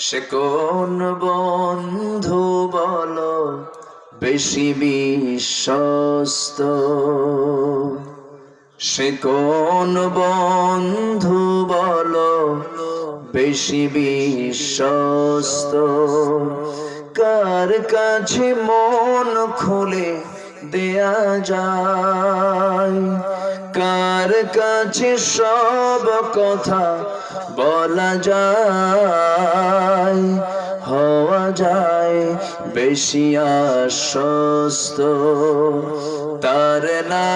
সে কোন বন্ধু বলো বেশি বিশ্বস্ত? সে কোন বন্ধু বলো বেশি বিশ্বস্ত? কার কাছে মন খুলে দেয়া যায়, কার কাছে সব কথা বলা যায়, হওয়া যায় বেশি আশ্বস্ত? তার নাম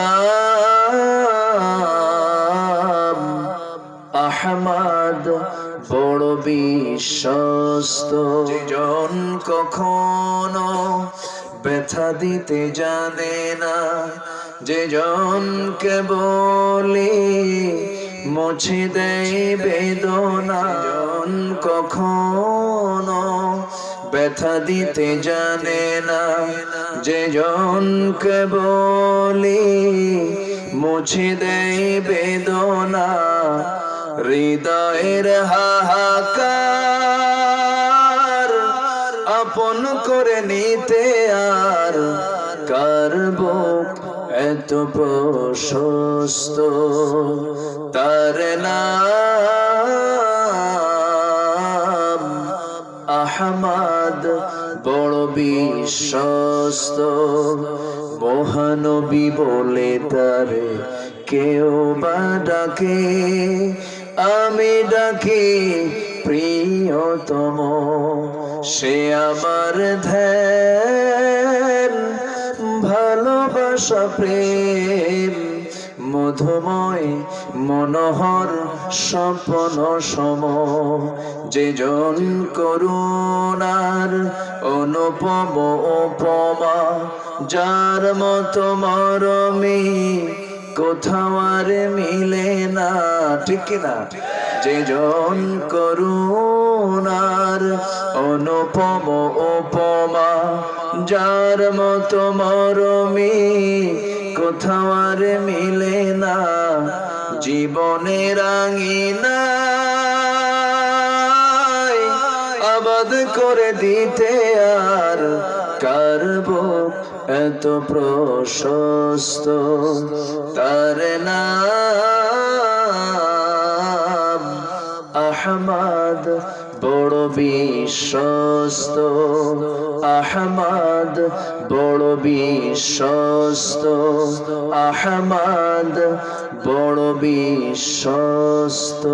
আহমদ, বড় বিশ্বস্ত। যেজন কখনো ব্যথা দিতে জানে না, যেজনকে বলি মুছে দেয় বেদনা, যেজন কখনো ব্যথা দিতে জানে না, যেজনকে বলি মুছে দেয় বেদনা, হৃদয়ের হাহাকার আপন করে নিতে আর কার বুক এত প্রশস্ত? তার নাম আহমদ, বড় বিশ্বস্ত। মহানবী বলে তারে কেউ বা ডাকে, আমি ডাকি প্রিয়তম। সে আমার ধ্যান, ভালোবাসা, প্রেম, মধুময় মনোহর স্বপ্ন সম। যেজন করুণার অনুপম উপমা, যার মতো মরমী কোথাও আর মিলে না, ঠিক না? যেজন করুণার অনুপম উপমা, যার মতো মরমী কোথাও আর মিলে না। জীবনের আঙিনায় আবাদ করে দিতে আর কার বুক এত প্রশস্ত? তার নাম আহমদ, বড় বিশ্বস্ত। আহমদ, বড় বিশ্বস্ত। আহমদ, বড় বিশ্বস্ত।